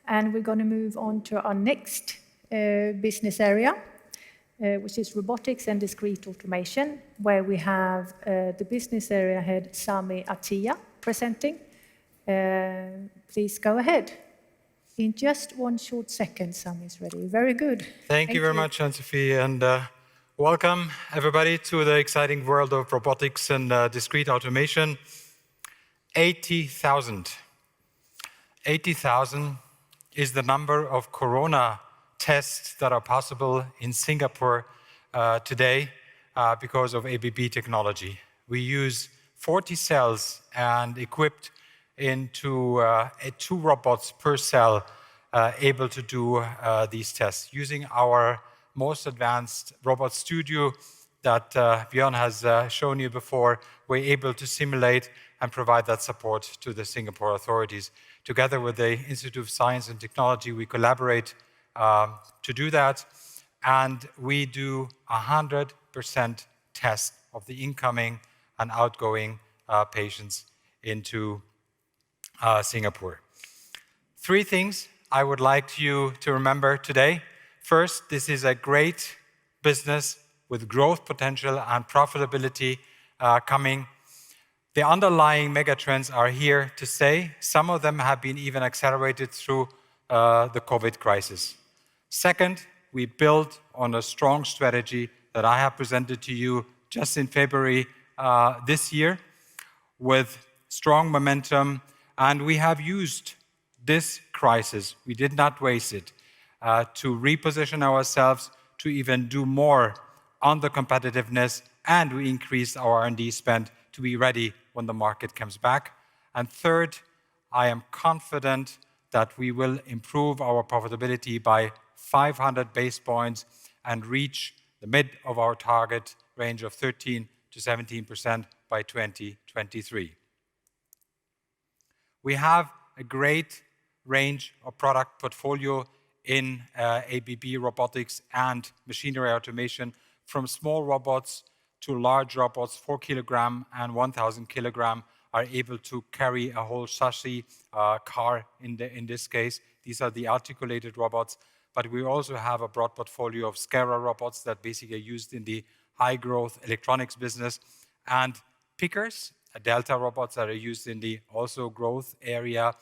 And we're going to move on to our next business area, which is Robotics and Discrete Automation, where we have the business area head, Sami Atiya, presenting. Please go ahead. In just one short second, Sami is ready. Very good. Thank you very much, Anne-Sophie, and welcome everybody to the exciting world of robotics and discrete automation. 80,000. 80,000 is the number of corona tests that are possible in Singapore today because of ABB technology. We use 40 cells and equipped into 2 robots per cell able to do these tests. Using our most advanced robot studio that Björn has shown you before, we're able to simulate and provide that support to the Singapore authorities. Together with the Institute of Science and Technology, we collaborate to do that, and we do 100% test of the incoming and outgoing patients into Singapore. 3 things I would like you to remember today. First, this is a great business with growth potential and profitability coming. The underlying megatrends are here to stay. Some of them have been even accelerated through the COVID crisis. Second, we build on a strong strategy that I have presented to you just in February this year with strong momentum, and we have used this crisis, we did not waste it, to reposition ourselves to even do more on the competitiveness, and we increased our R&D spend to be ready when the market comes back. And third, I am confident that we will improve our profitability by 500 basis points and reach the mid of our target range of 13 to 17% by 2023. We have a great range of product portfolio in ABB Robotics and Machinery Automation, from small robots to large robots, 4 kilogram and 1,000 kilogram, are able to carry a whole chassis car in this case. These are the articulated robots, but we also have a broad portfolio of SCARA robots that basically are used in the high growth electronics business, and pickers, Delta robots that are used in the also growth area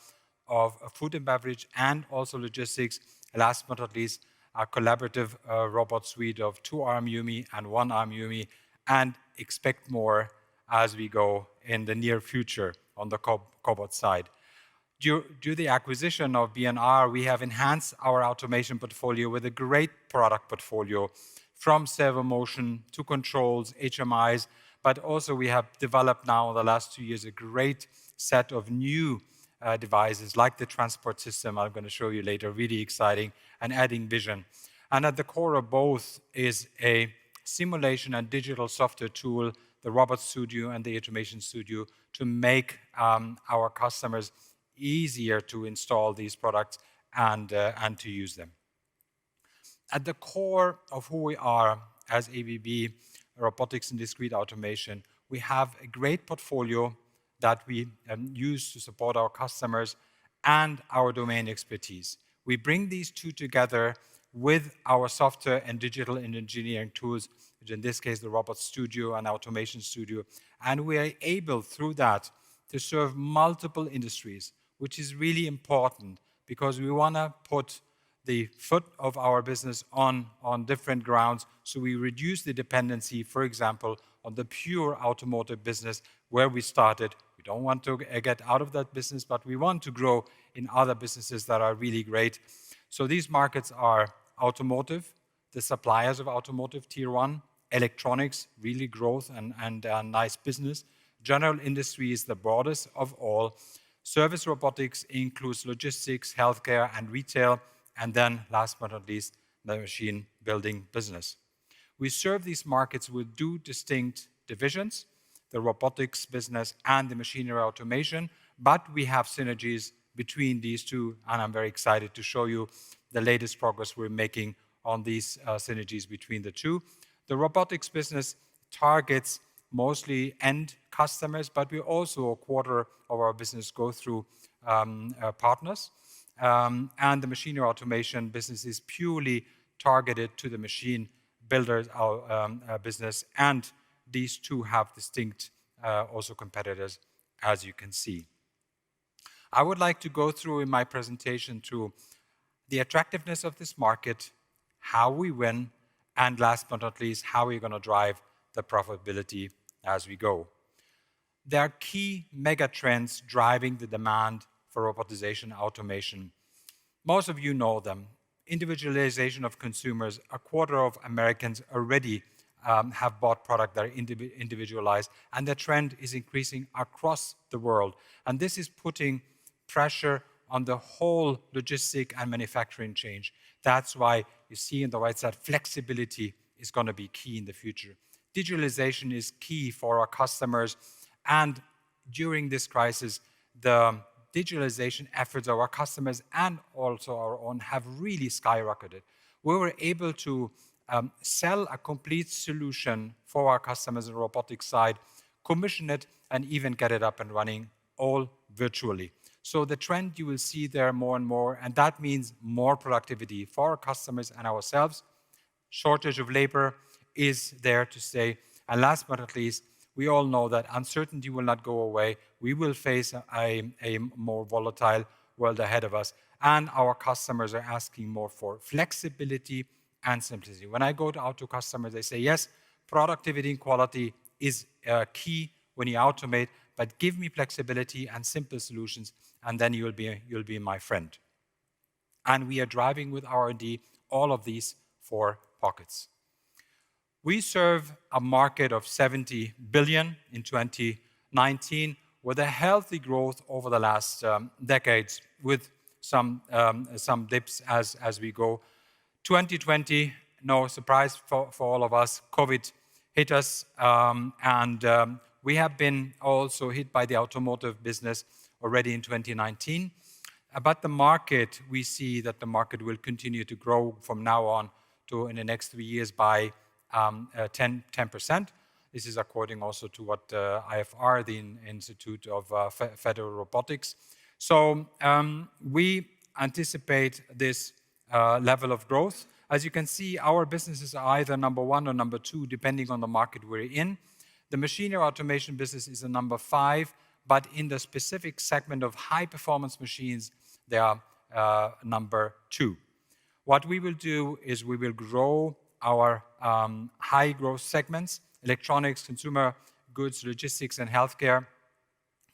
of food and beverage and also logistics. Last but not least, a collaborative robot suite of 2-arm YuMi and 1-arm YuMi, and expect more as we go in the near future on the cobot side. Due to the acquisition of B&R, we have enhanced our automation portfolio with a great product portfolio, from servo motion to controls, HMIs, but also we have developed now in the last 2 years a great set of new devices like the transport system I'm going to show you later, really exciting, and adding vision. And at the core of both is a simulation and digital software tool, the Robot Studio and the Automation Studio, to make our customers easier to install these products and to use them. At the core of who we are as ABB Robotics and Discrete Automation, we have a great portfolio that we use to support our customers and our domain expertise. We bring these two together with our software and digital and engineering tools, which in this case, the Robot Studio and Automation Studio. And we are able, through that, to serve multiple industries, which is really important because we want to put the foot of our business on different grounds, so we reduce the dependency, for example, on the pure automotive business where we started. We don't want to get out of that business, but we want to grow in other businesses that are really great. So these markets are automotive, the suppliers of automotive, tier 1, electronics, really growth and nice business. General industry is the broadest of all. Service robotics includes logistics, healthcare, and retail. And then, last but not least, the machine building business. We serve these markets with 2 distinct divisions, the robotics business and the machinery automation, but we have synergies between these two, and I'm very excited to show you the latest progress we're making on these synergies between the two. The robotics business targets mostly end customers, but we also, a quarter of our business go through partners. and the machinery automation business is purely targeted to the machine builders business, and these two have distinct also competitors, as you can see. I would like to go through in my presentation to the attractiveness of this market, how we win, and last but not least, how we're going to drive the profitability as we go. There are key mega trends driving the demand for robotization and automation. Most of you know them. Individualization of consumers. A quarter of Americans already have bought products that are individualized, and the trend is increasing across the world. And this is putting pressure on the whole logistic and manufacturing chain. That's why you see on the right side, flexibility is going to be key in the future. Digitalization is key for our customers, and during this crisis, the digitalization efforts of our customers and also our own have really skyrocketed. We were able to sell a complete solution for our customers on the robotics side, commission it, and even get it up and running all virtually. So the trend you will see there more and more, and that means more productivity for our customers and ourselves. Shortage of labor is there to stay. And last but not least, we all know that uncertainty will not go away. We will face a more volatile world ahead of us. And our customers are asking more for flexibility and simplicity. When I go out to customers, they say, yes, productivity and quality is key when you automate, but give me flexibility and simple solutions, and then you'll be my friend. And we are driving with R&D all of these 4 pockets. We serve a market of 70 billion in 2019 with a healthy growth over the last decades with some dips as we go. 2020, no surprise for all of us, COVID hit us, and we have been also hit by the automotive business already in 2019. But the market, we see that the market will continue to grow from now on to in the next 3 years by 10%. This is according also to what IFR, the Institute of Federal Robotics. So we anticipate this level of growth. As you can see, our businesses are either number 1 or number 2, depending on the market we're in. The machinery automation business is a number 5, but in the specific segment of high-performance machines, they are number 2. What we will do is we will grow our high-growth segments, electronics, consumer goods, logistics, and healthcare.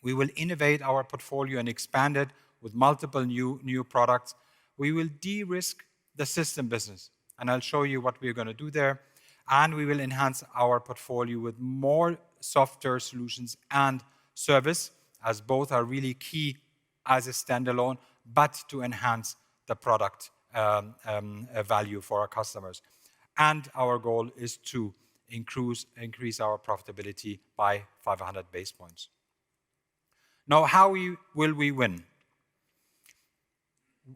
We will innovate our portfolio and expand it with multiple new products. We will de-risk the system business, and I'll show you what we're going to do there. And we will enhance our portfolio with more software solutions and service, as both are really key as a standalone, but to enhance the product value for our customers. And our goal is to increase our profitability by 500 basis points. Now, how will we win?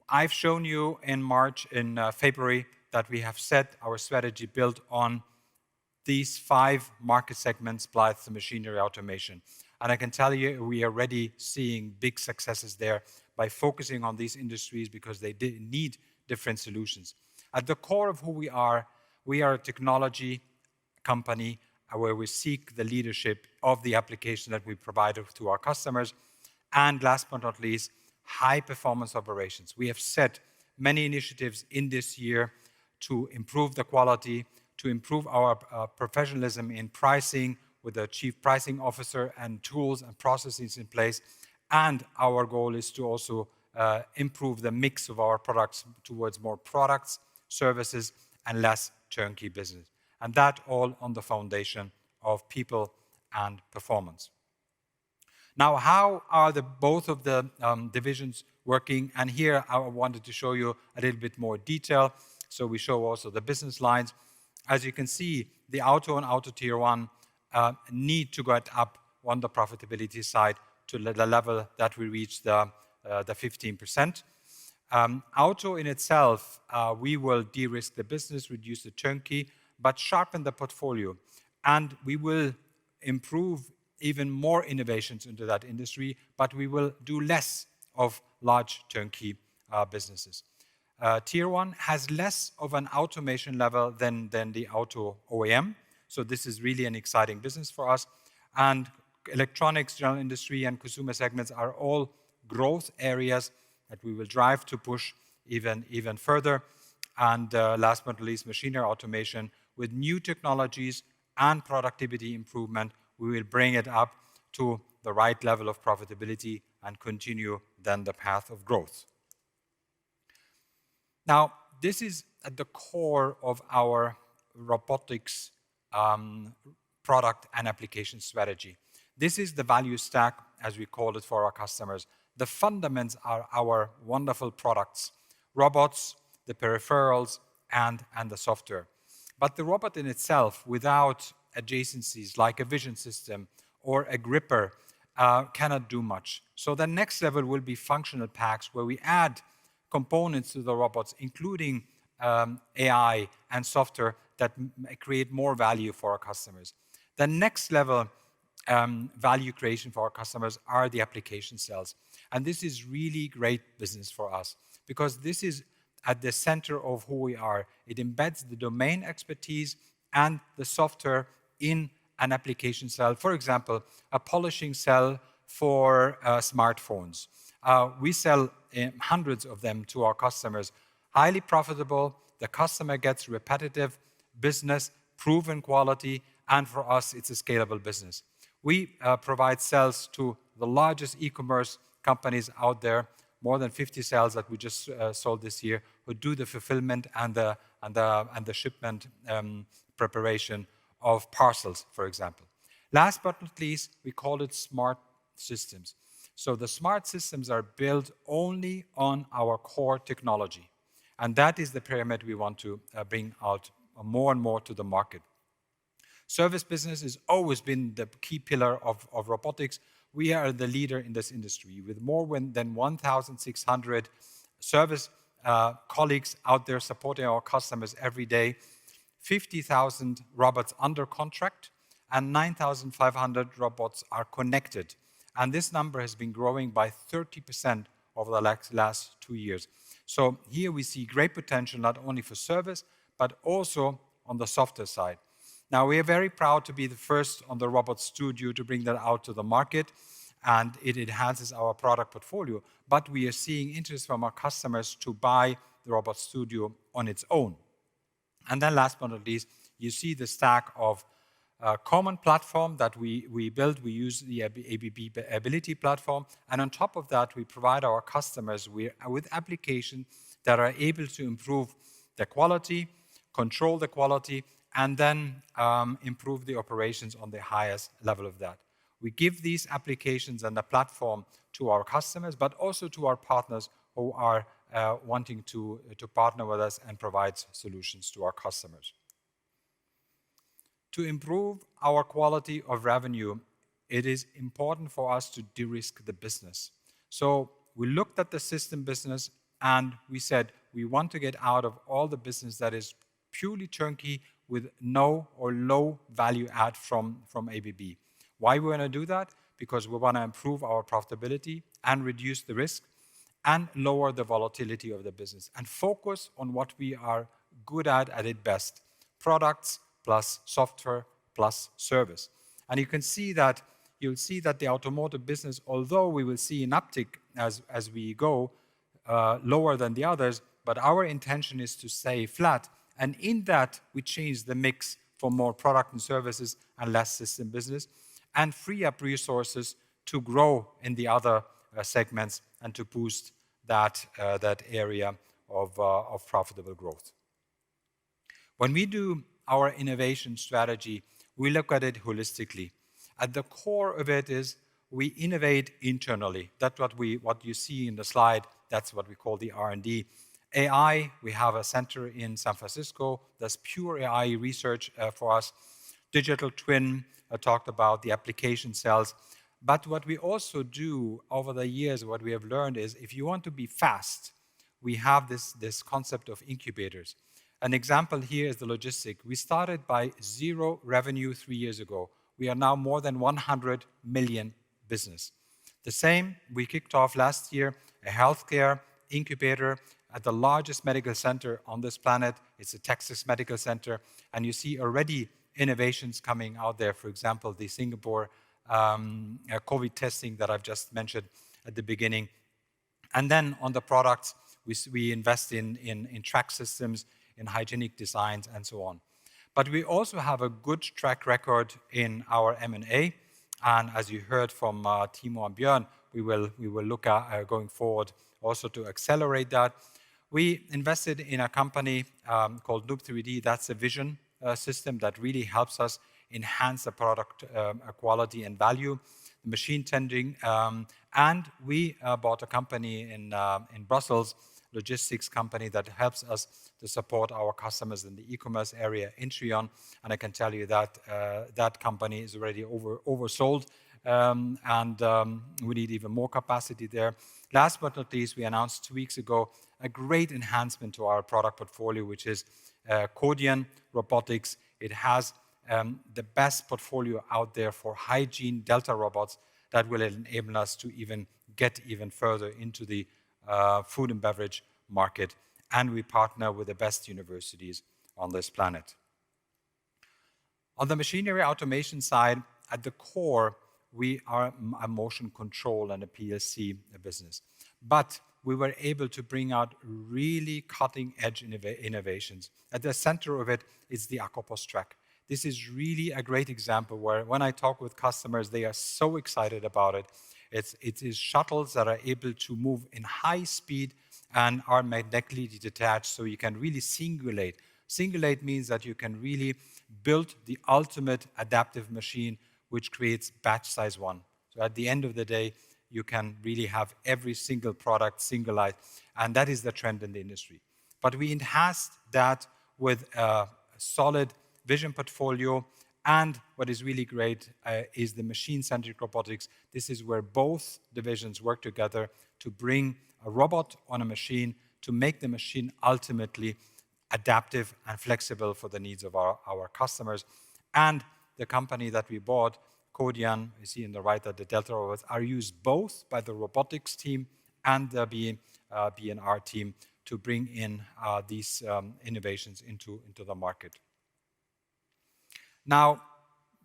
I've shown you in February, that we have set our strategy built on these 5 market segments, plus the machinery automation. And I can tell you, we are already seeing big successes there by focusing on these industries because they need different solutions. At the core of who we are a technology company where we seek the leadership of the application that we provide to our customers. And last but not least, high-performance operations. We have set many initiatives in this year to improve the quality, to improve our professionalism in pricing with a chief pricing officer and tools and processes in place. And our goal is to also improve the mix of our products towards more products, services, and less turnkey business. And that all on the foundation of people and performance. Now, how are both of the divisions working? And here I wanted to show you a little bit more detail. So we show also the business lines. As you can see, the auto and auto tier 1 need to get up on the profitability side to the level that we reach the 15%. Auto in itself, we will de-risk the business, reduce the turnkey, but sharpen the portfolio. And we will improve even more innovations into that industry, but we will do less of large turnkey businesses. Tier 1 has less of an automation level than the auto OEM. So this is really an exciting business for us. And electronics, general industry, and consumer segments are all growth areas that we will drive to push even further. And last but not least, machinery automation. With new technologies and productivity improvement, we will bring it up to the right level of profitability and continue then the path of growth. Now, this is at the core of our robotics product and application strategy. This is the value stack, as we call it for our customers. The fundamentals are our wonderful products, robots, the peripherals, and the software. But the robot in itself, without adjacencies like a vision system or a gripper, cannot do much. So the next level will be functional packs where we add components to the robots, including AI and software that create more value for our customers. The next level value creation for our customers are the application cells. And this is really great business for us because this is at the center of who we are. It embeds the domain expertise and the software in an application cell. For example, a polishing cell for smartphones. We sell hundreds of them to our customers. Highly profitable, the customer gets repetitive business, proven quality, and for us, it's a scalable business. We provide cells to the largest e-commerce companies out there, more than 50 cells that we just sold this year, who do the fulfillment and the shipment preparation of parcels, for example. Last but not least, we call it smart systems. So the smart systems are built only on our core technology. And that is the pyramid we want to bring out more and more to the market. Service business has always been the key pillar of robotics. We are the leader in this industry with more than 1,600 service colleagues out there supporting our customers every day, 50,000 robots under contract, and 9,500 robots are connected. And this number has been growing by 30% over the last 2 years. So here we see great potential, not only for service, but also on the software side. Now, we are very proud to be the first on the Robot Studio to bring that out to the market, and it enhances our product portfolio. But we are seeing interest from our customers to buy the Robot Studio on its own. And then last but not least, you see the stack of common platform that we build. We use the ABB Ability platform. And on top of that, we provide our customers with applications that are able to improve the quality, control the quality, and then improve the operations on the highest level of that. We give these applications and the platform to our customers, but also to our partners who are wanting to partner with us and provide solutions to our customers. To improve our quality of revenue, it is important for us to de-risk the business. So we looked at the system business and we said we want to get out of all the business that is purely turnkey with no or low value add from ABB. Why we want to do that? Because we want to improve our profitability and reduce the risk and lower the volatility of the business and focus on what we are good at its best, products plus software plus service. And you can see that, you'll see that the automotive business, although we will see an uptick as we go lower than the others, but our intention is to stay flat. And in that, we change the mix for more product and services and less system business and free up resources to grow in the other segments and to boost that area of profitable growth. When we do our innovation strategy, we look at it holistically. At the core of it is we innovate internally. That's what you see in the slide. That's what we call the R&D. AI, we have a center in San Francisco. That's pure AI research for us. Digital twin, I talked about the application cells. But what we also do over the years, what we have learned is if you want to be fast, we have this concept of incubators. An example here is the logistic. We started by 0 revenue 3 years ago. We are now more than 100 million business. The same, we kicked off last year a healthcare incubator at the largest medical center on this planet. It's a Texas Medical Center, and you see already innovations coming out there. For example, the Singapore COVID testing that I've just mentioned at the beginning. And then on the products, we invest in track systems, in hygienic designs, and so on. But we also have a good track record in our M&A. And as you heard from Timo and Björn, we will look at going forward also to accelerate that. We invested in a company called Noob 3D. That's a vision system that really helps us enhance the product quality and value, the machine tending. And we bought a company in Brussels, logistics company that helps us to support our customers in the e-commerce area, Intrion. And I can tell you that that company is already oversold, and we need even more capacity there. Last but not least, we announced 2 weeks ago a great enhancement to our product portfolio, which is Kodian Robotics. It has the best portfolio out there for hygiene Delta robots that will enable us to get even further into the food and beverage market, and we partner with the best universities on this planet. On the machinery automation side, at the core, we are a motion control and a PLC business. But we were able to bring out really cutting-edge innovations. At the center of it is the Akopos track. This is really a great example where when I talk with customers, they are so excited about it. It is shuttles that are able to move in high speed and are magnetically detached, so you can really singulate. Singulate means that you can really build the ultimate adaptive machine, which creates batch size 1. So at the end of the day, you can really have every single product singularized, and that is the trend in the industry. But we enhanced that with a solid vision portfolio, and what is really great is the machine-centric robotics. This is where both divisions work together to bring a robot on a machine to make the machine ultimately adaptive and flexible for the needs of our customers. And the company that we bought, Kodian, you see in the right that the Delta robots are used both by the robotics team and the B&R team to bring in these innovations into the market. Now,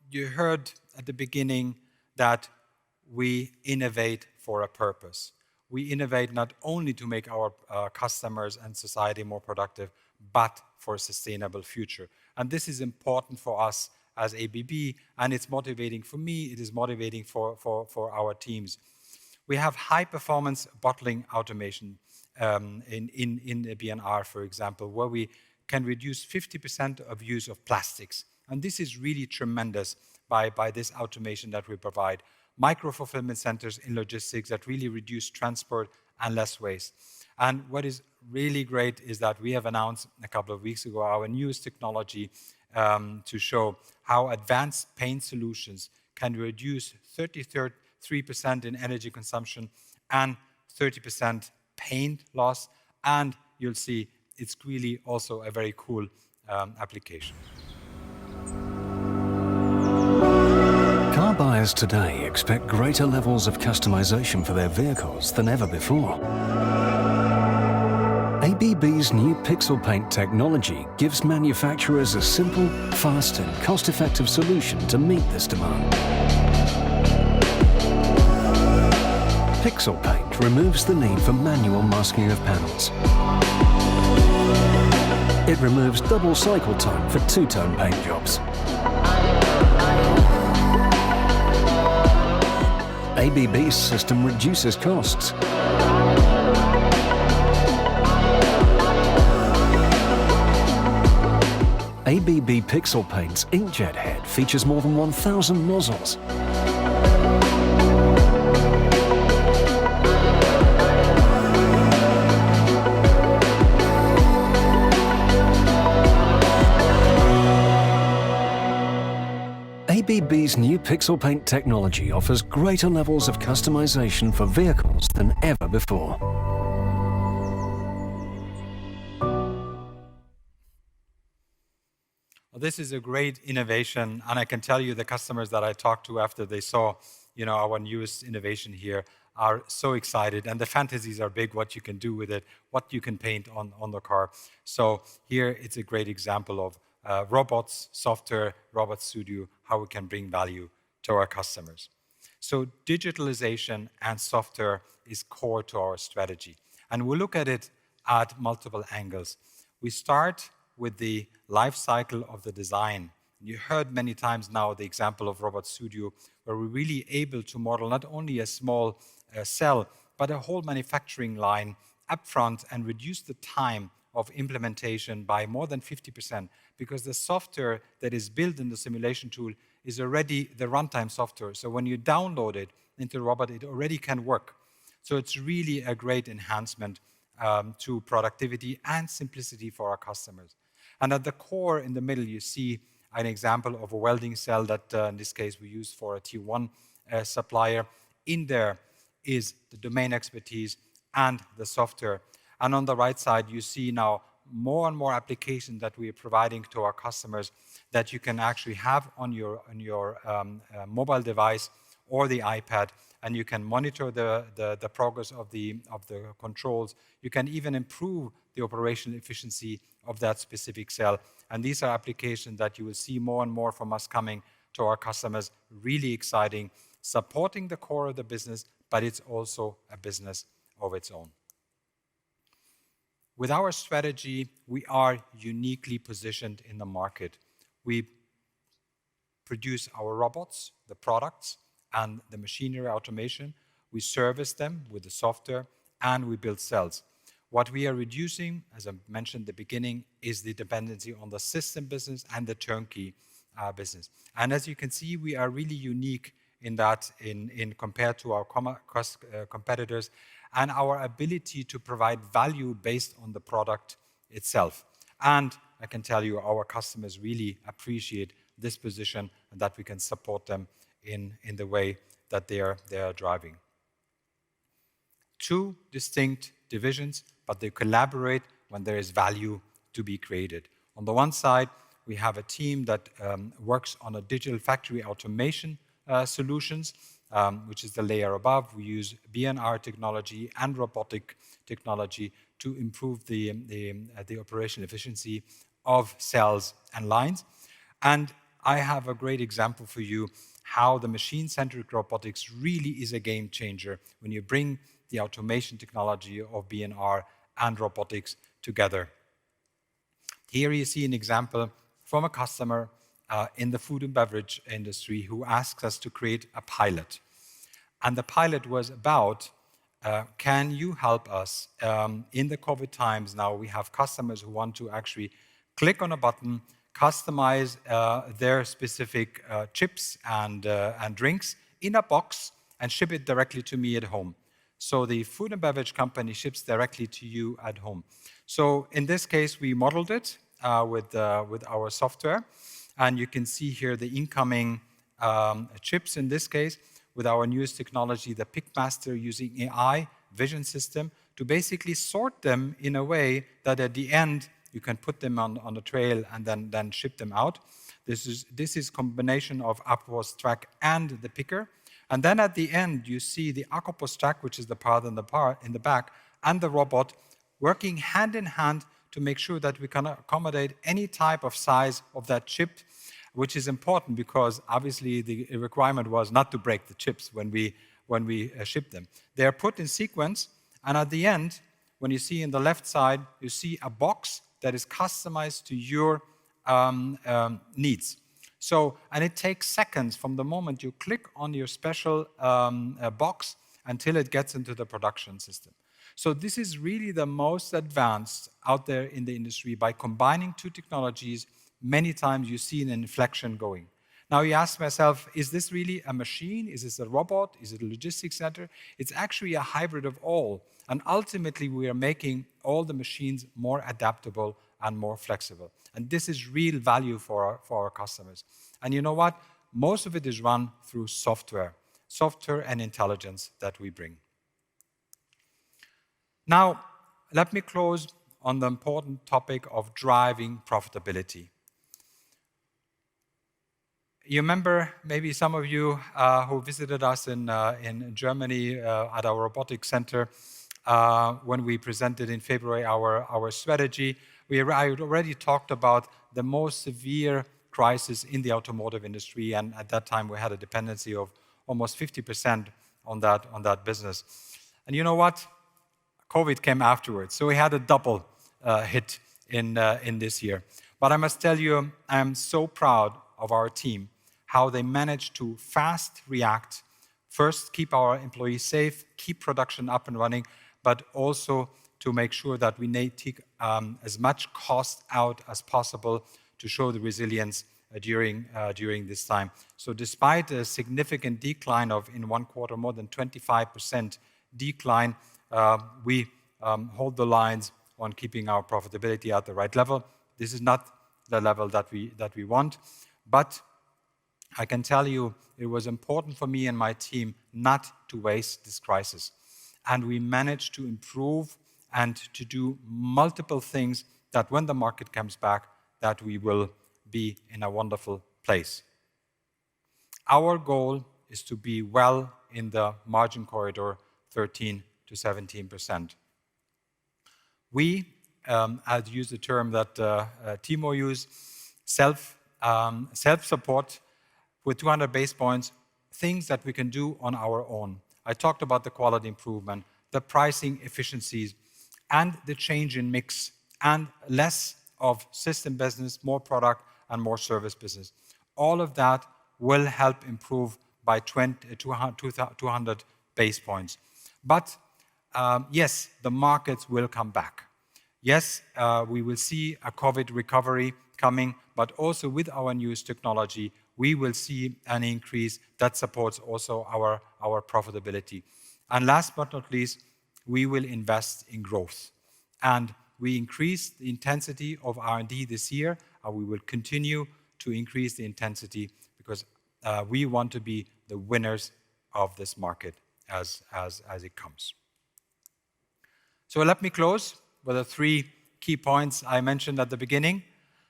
you heard at the beginning that we innovate for a purpose. We innovate not only to make our customers and society more productive, but for a sustainable future. And this is important for us as ABB, and it's motivating for me, it is motivating for our teams. We have high-performance bottling automation in the B&R, for example, where we can reduce 50% of use of plastics. And this is really tremendous by this automation that we provide. Micro-fulfillment centers in logistics that really reduce transport and less waste. And what is really great is that we have announced a couple of weeks ago our newest technology to show how advanced paint solutions can reduce 33% in energy consumption and 30% paint loss. And you'll see it's really also a very cool application. Car buyers today expect greater levels of customization for their vehicles than ever before. ABB's new Pixel Paint technology gives manufacturers a simple, fast and cost-effective solution to meet this demand. Pixel Paint removes the need for manual masking of panels. It removes double cycle time for two-tone paint jobs. ABB's system reduces costs. ABB Pixel Paint's inkjet head features more than 1,000 nozzles. ABB's new Pixel Paint technology offers greater levels of customization for vehicles than ever before. Well, this is a great innovation, and I can tell you the customers that I talked to after they saw, our newest innovation here are so excited, and the fantasies are big, what you can do with it, what you can paint on the car. So here it's a great example of robots, software, Robot Studio, how we can bring value to our customers. So digitalization and software is core to our strategy. And we'll look at it at multiple angles. We start with the life cycle of the design. You heard many times now the example of Robot Studio, where we're really able to model not only a small cell, but a whole manufacturing line upfront and reduce the time of implementation by more than 50%, because the software that is built in the simulation tool is already the runtime software. So when you download it into the robot, it already can work. So it's really a great enhancement to productivity and simplicity for our customers. And at the core in the middle, you see an example of a welding cell that in this case we use for a tier 1 supplier. In there is the domain expertise and the software. And on the right side, you see now more and more applications that we are providing to our customers that you can actually have on your mobile device or the iPad, and you can monitor the progress of the controls. You can even improve the operational efficiency of that specific cell. And these are applications that you will see more and more from us coming to our customers. Really exciting, supporting the core of the business, but it's also a business of its own. With our strategy, we are uniquely positioned in the market. We produce our robots, the products, and the machinery automation. We service them with the software, and we build cells. What we are reducing, as I mentioned at the beginning, is the dependency on the system business and the turnkey business. And as you can see, we are really unique in that, in compared to our competitors, and our ability to provide value based on the product itself. And I can tell you, our customers really appreciate this position and that we can support them in the way that they are driving. Two distinct divisions, but they collaborate when there is value to be created. On the one side, we have a team that works on a digital factory automation solutions, which is the layer above. We use BNR technology and robotic technology to improve the operational efficiency of cells and lines. And I have a great example for you how the machine-centric robotics really is a game changer when you bring the automation technology of BNR and robotics together. Here you see an example from a customer in the food and beverage industry who asked us to create a pilot. And the pilot was about, can you help us in the COVID times now? We have customers who want to actually click on a button, customize their specific chips and drinks in a box and ship it directly to me at home. So the food and beverage company ships directly to you at home. So in this case, we modeled it with our software. And you can see here the incoming chips in this case with our newest technology, the Pickmaster, using AI vision system to basically sort them in a way that at the end you can put them on the trail and then ship them out. This is combination of Akopos track and the picker. And then at the end, you see the Akopos track, which is the part in the back, and the robot working hand in hand to make sure that we can accommodate any type of size of that chip, which is important because obviously the requirement was not to break the chips when we ship them. They are put in sequence, and at the end, when you see in the left side, you see a box that is customized to your needs. So, and it takes seconds from the moment you click on your special box until it gets into the production system. So this is really the most advanced out there in the industry. By combining two technologies, many times you see an inflection going. Now you ask myself, is this really a machine? Is this a robot? Is it a logistics center? It's actually a hybrid of all. And ultimately, we are making all the machines more adaptable and more flexible. And this is real value for our customers. And you know what? Most of it is run through software and intelligence that we bring. Now, let me close on the important topic of driving profitability. You remember, maybe some of you who visited us in Germany at our robotics center when we presented in February our strategy. I already talked about the most severe crisis in the automotive industry, and at that time we had a dependency of almost 50% on that business. And you know what? COVID came afterwards, so we had a double hit in this year. But I must tell you, I am so proud of our team, how they managed to fast react, first keep our employees safe, keep production up and running, but also to make sure that we take as much cost out as possible to show the resilience during this time. So despite a significant decline of, in one quarter, more than 25% decline, we hold the lines on keeping our profitability at the right level. This is not the level that we want, but I can tell you it was important for me and my team not to waste this crisis. And we managed to improve and to do multiple things that when the market comes back, that we will be in a wonderful place. Our goal is to be well in the margin corridor, 13 to 17%. We, I'd use the term that Timo used, self-support with 200 basis points, things that we can do on our own. I talked about the quality improvement, the pricing efficiencies, and the change in mix, and less of system business, more product, and more service business. All of that will help improve by 200 basis points. But yes, the markets will come back. Yes, we will see a COVID recovery coming, but also with our newest technology, we will see an increase that supports also our profitability. And last but not least, we will invest in growth. And we increased the intensity of R&D this year, and we will continue to increase the intensity because we want to be the winners of this market as it comes. So let me close with the 3 key points I mentioned at the beginning.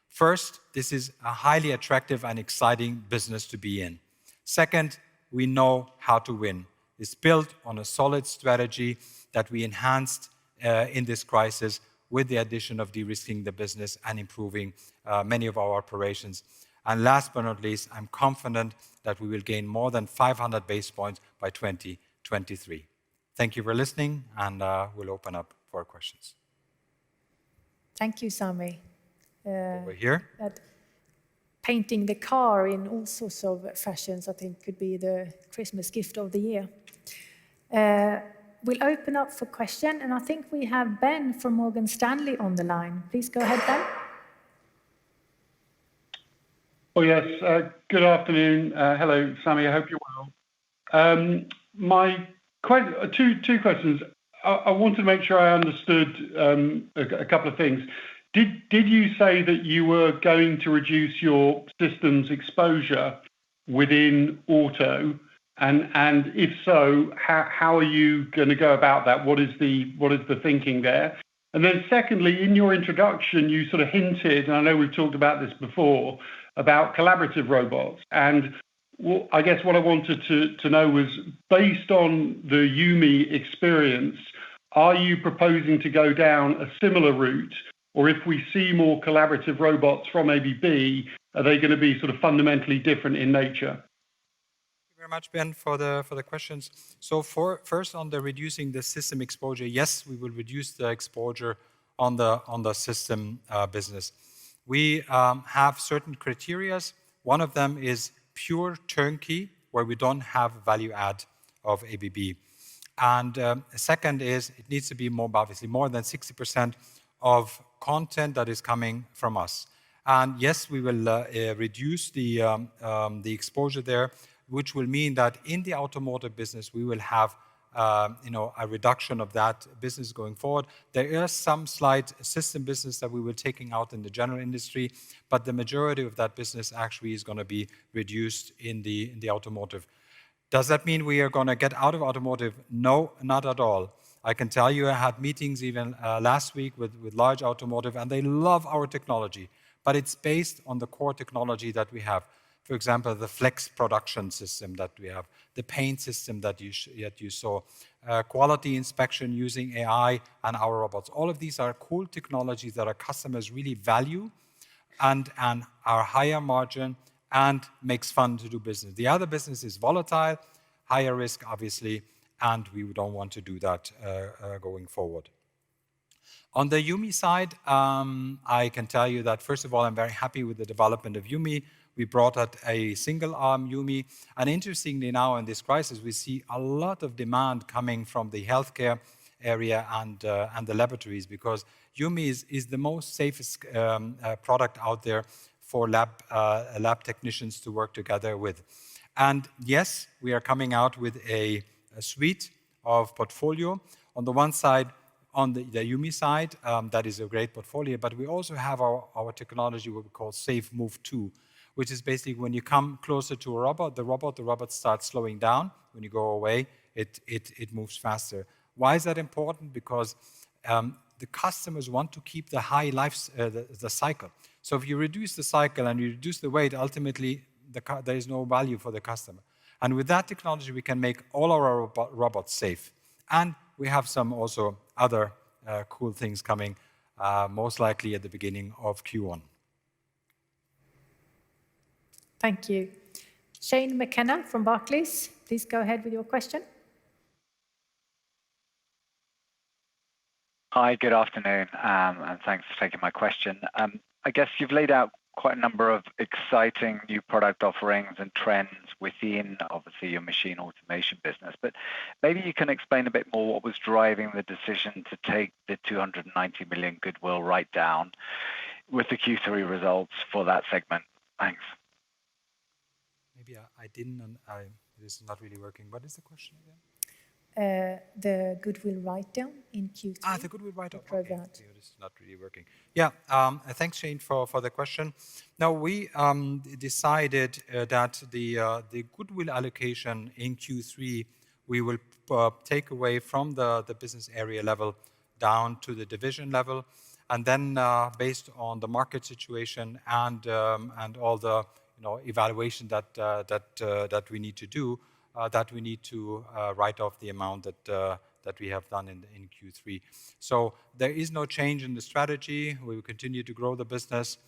First, this is a highly attractive and exciting business to be in. Second, we know how to win. It's built on a solid strategy that we enhanced in this crisis with the addition of de-risking the business and improving many of our operations. And last but not least, I'm confident that we will gain more than 500 basis points by 2023. Thank you for listening, and we'll open up for questions. Thank you, Sami. Over here. That painting the car in all sorts of fashions, I think, could be the Christmas gift of the year. We'll open up for question, and I think we have Ben from Morgan Stanley on the line. Please go ahead, Ben. Oh yes, good afternoon. Hello, Sami, I hope you're well. Two questions. I want to make sure I understood a couple of things. Did you say that you were going to reduce your systems exposure within auto? And if so, how are you going to go about that? What is the thinking there? And then secondly, in your introduction, you sort of hinted, and I know we've talked about this before, about collaborative robots. And I guess what I wanted to know was, based on the YuMi experience, are you proposing to go down a similar route? Or if we see more collaborative robots from ABB, are they going to be sort of fundamentally different in nature? Thank you very much, Ben, for the questions. So first on the reducing the system exposure, yes, we will reduce the exposure on the system business. We have certain criteria. One of them is pure turnkey, where we don't have value add of ABB. And second is it needs to be obviously more than 60% of content that is coming from us. And yes, we will reduce the exposure there, which will mean that in the automotive business, we will have a reduction of that business going forward. There is some slight system business that we will taking out in the general industry, but the majority of that business actually is going to be reduced in the automotive. Does that mean we are going to get out of automotive? No, not at all. I can tell you I had meetings even last week with large automotive, and they love our technology, but it's based on the core technology that we have. for example, the flex production system that we have, the paint system that you saw, quality inspection using AI and our robots. All of these are cool technologies that our customers really value and are higher margin and makes fun to do business. The other business is volatile, higher risk, obviously, and we don't want to do that going forward. On the YuMi side, I can tell you that, first of all, I'm very happy with the development of YuMi. We brought out a single-arm YuMi. And interestingly now in this crisis, we see a lot of demand coming from the healthcare area and the laboratories, because YuMi is the most safest product out there for lab technicians to work together with. And yes, we are coming out with a suite of portfolio. On the one side, on the YuMi side, that is a great portfolio, but we also have our technology, what we call Safe Move 2, which is basically when you come closer to a robot, the robot starts slowing down. When you go away, it moves faster. Why is that important? Because the customers want to keep the high life, the cycle. So if you reduce the cycle and you reduce the weight, ultimately there is no value for the customer. And with that technology, we can make all our robots safe. And we have some also other cool things coming, most likely at the beginning of Q1. Thank you. Shane McKenna from Barclays, please go ahead with your question. Hi, good afternoon, and thanks for taking my question. I guess you've laid out quite a number of exciting new product offerings and trends within, obviously, your machine automation business. But maybe you can explain a bit more what was driving the decision to take the 290 million goodwill write-down with the Q3 results for that segment. Thanks. Maybe I didn't, this is not really working. What is the question again? The goodwill write-down in Q3. The goodwill write-down. Okay. This is not really working. Yeah, thanks, Shane, for the question. Now, we decided that the goodwill allocation in Q3, we will take away from the business area level down to the division level. And then based on the market situation and all the evaluation that we need to do, that we need to write off the amount that we have done in Q3. So there is no change in the strategy. We will continue to grow the business.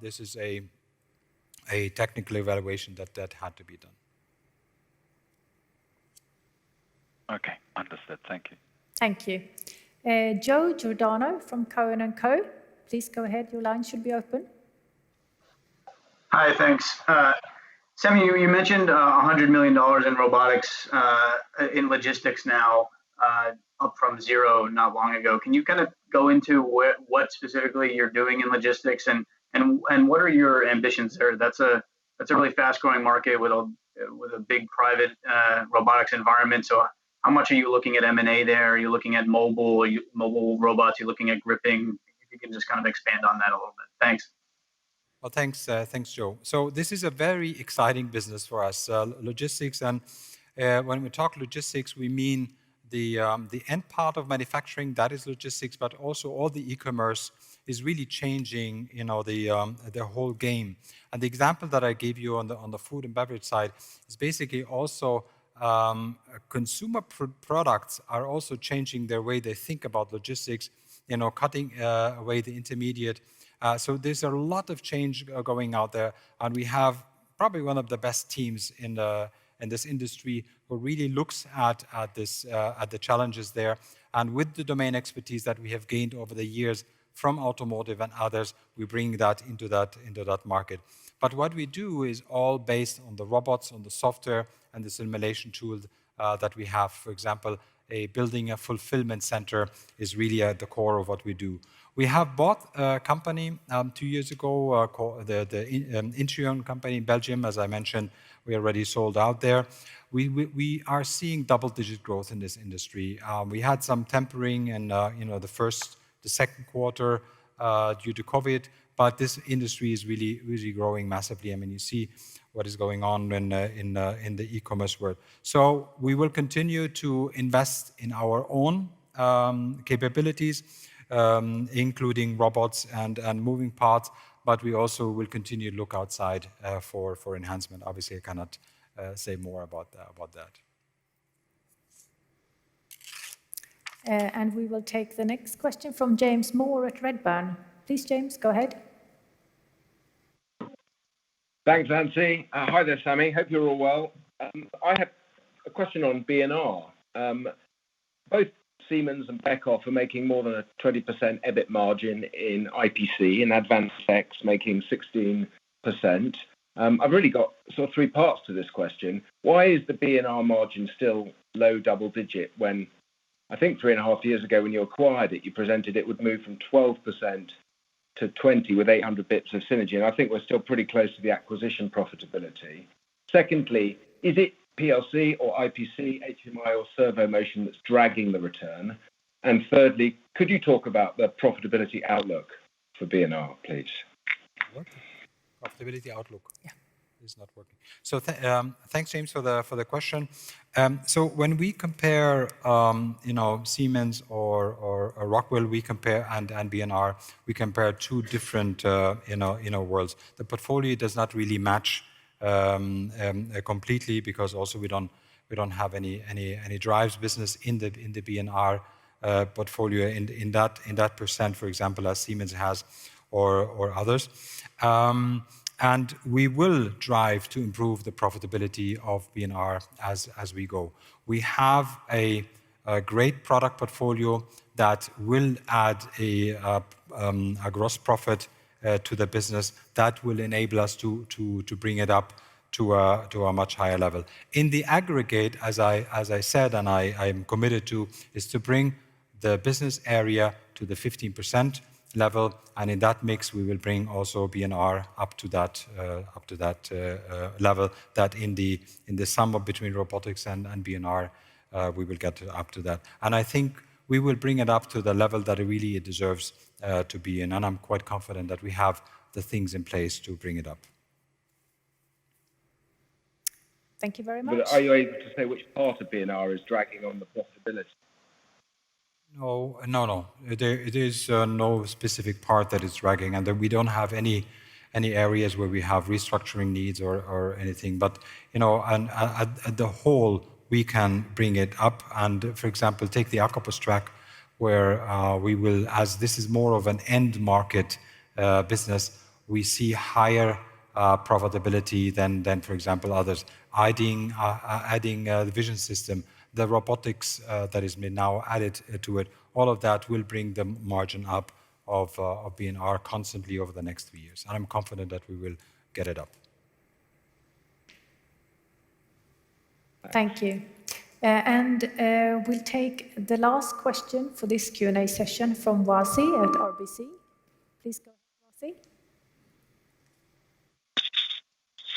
This is a technical evaluation that had to be done. Okay, understood. Thank you. Thank you. Joe Giordano from Cohen & Co. Please go ahead. Your line should be open. Hi, thanks. Sami, you mentioned $100 million in robotics in logistics now, up from zero not long ago. Can you kind of go into what specifically you're doing in logistics and what are your ambitions there? That's a really fast-growing market with a big private robotics environment. So how much are you looking at M&A there? Are you looking at mobile robots? Are you looking at gripping? If you can just kind of expand on that a little bit. Thanks. Well, thanks, Joe. So this is a very exciting business for us, logistics. And when we talk logistics, we mean the end part of manufacturing, that is logistics, but also all the e-commerce is really changing, the whole game. And the example that I gave you on the food and beverage side is basically also consumer products are also changing their way they think about logistics, cutting away the intermediate. So there's a lot of change going out there, and we have probably one of the best teams in this industry who really looks at the challenges there. And with the domain expertise that we have gained over the years from automotive and others, we bring that into that market. But what we do is all based on the robots, on the software, and the simulation tools that we have. For example, building a fulfillment center is really at the core of what we do. We have bought a company 2 years ago called the Intrion company in Belgium. As I mentioned, we already sold out there. We are seeing double-digit growth in this industry. We had some tempering in the second quarter due to COVID, but this industry is really growing massively. I mean, you see what is going on in the e-commerce world. So we will continue to invest in our own capabilities, including robots and moving parts, but we also will continue to look outside for enhancement. Obviously, I cannot say more about that. And we will take the next question from James Moore at Redburn. Please, James, go ahead. Thanks, Nancy. Hi there, Sami. Hope you're all well. I have a question on B&R. Both Siemens and Beckhoff are making more than a 20% EBIT margin in IPC, and Advanced Techs making 16%. I've really got sort of three parts to this question. Why is the B&R margin still low double digit when I think 3.5 years ago when you acquired it, you presented it would move from 12% to 20 with 800 bits of synergy, and I think we're still pretty close to the acquisition profitability. Secondly, is it PLC or IPC, HMI or servo motion that's dragging the return? And thirdly, could you talk about the profitability outlook for B&R, please? What? Profitability outlook? Yeah. Is not working. So thanks, James, for the question. So when we compare, Siemens or Rockwell, we compare and B&R, we compare two different, worlds. The portfolio does not really match completely because also we don't have any drives business in the B&R portfolio in that percent, for example, as Siemens has or others. And we will drive to improve the profitability of B&R as we go. We have a great product portfolio that will add a gross profit to the business that will enable us to bring it up to a much higher level. In the aggregate, as I said, and I'm committed to, is to bring the business area to the 15% level, and in that mix we will bring also B&R up to that level. That in the sum of between robotics and B&R, we will get up to that. And I think we will bring it up to the level that it really deserves to be in, and I'm quite confident that we have the things in place to bring it up. Thank you very much. But are you able to say which part of B&R is dragging on the profitability? No. It is no specific part that is dragging, and we don't have any areas where we have restructuring needs or anything. But at the whole, we can bring it up. And for example, take the Akopus track, where we will, as this is more of an end market business, we see higher profitability than for example others. Adding the vision system, the robotics that is now added to it, all of that will bring the margin up of B&R constantly over the next 3 years. And I'm confident that we will get it up. Thank you. And we'll take the last question for this Q&A session from Wasi at RBC. Please go ahead, Wasi.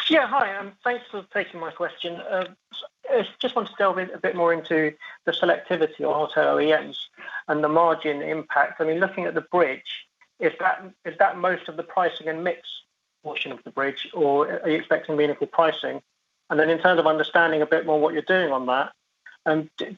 Yeah, hi. Thanks for taking my question. I just want to delve a bit more into the selectivity of auto OEMs and the margin impact. I mean, looking at the bridge, is that most of the pricing and mix portion of the bridge, or are you expecting meaningful pricing? And then in terms of understanding a bit more what you're doing on that,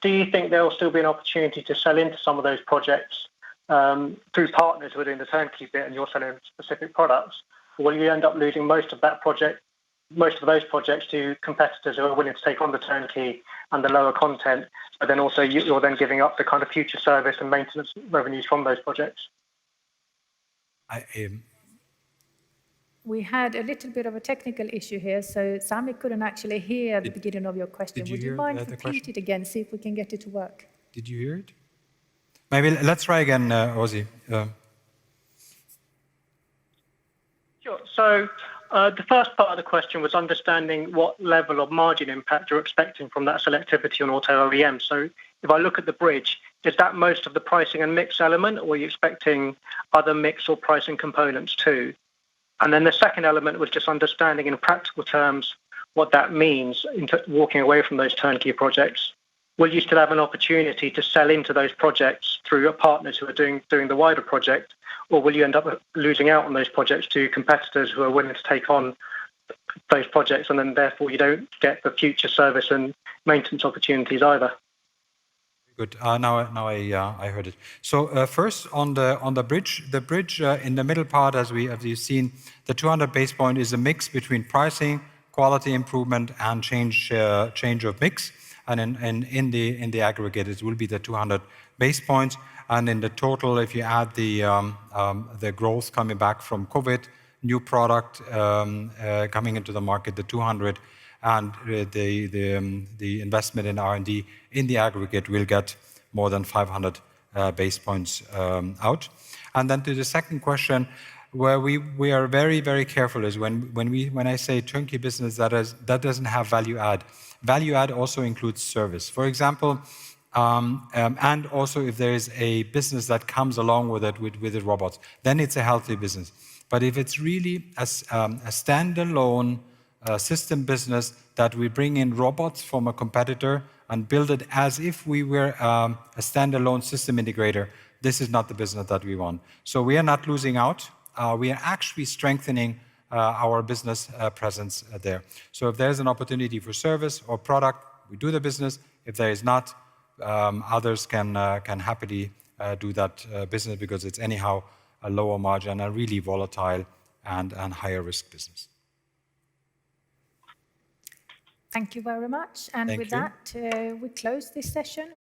do you think there will still be an opportunity to sell into some of those projects through partners who are doing the turnkey bit and you're selling specific products? Or will you end up losing most of those projects to competitors who are willing to take on the turnkey and the lower content, but then also you're then giving up the kind of future service and maintenance revenues from those projects? We had a little bit of a technical issue here, so Sami couldn't actually hear the beginning of your question. Would you mind repeat it again, see if we can get it to work? Did you hear it? Maybe let's try again, Ozzy. Sure. So the first part of the question was understanding what level of margin impact you're expecting from that selectivity on auto OEM. So if I look at the bridge, is that most of the pricing and mix element, or are you expecting other mix or pricing components too? And then the second element was just understanding in practical terms what that means in walking away from those turnkey projects. Will you still have an opportunity to sell into those projects through your partners who are doing the wider project, or will you end up losing out on those projects to competitors who are willing to take on those projects, and then therefore you don't get the future service and maintenance opportunities either? Good. Now I heard it. So first on the bridge in the middle part, as you've seen, the 200 basis point is a mix between pricing, quality improvement, and change of mix. And in the aggregate, it will be the 200 basis points. And in the total, if you add the growth coming back from COVID, new product coming into the market, the 200, and the investment in R&D in the aggregate will get more than 500 basis points out. And then to the second question, where we are very, very careful is when I say turnkey business, that doesn't have value add. Value add also includes service. For example, and also if there is a business that comes along with it, with the robots, then it's a healthy business. But if it's really a standalone system business that we bring in robots from a competitor and build it as if we were a standalone system integrator, this is not the business that we want. So we are not losing out. We are actually strengthening our business presence there. So if there's an opportunity for service or product, we do the business. If there is not, others can happily do that business because it's anyhow a lower margin, a really volatile and higher risk business. Thank you very much. And with that, we close this session.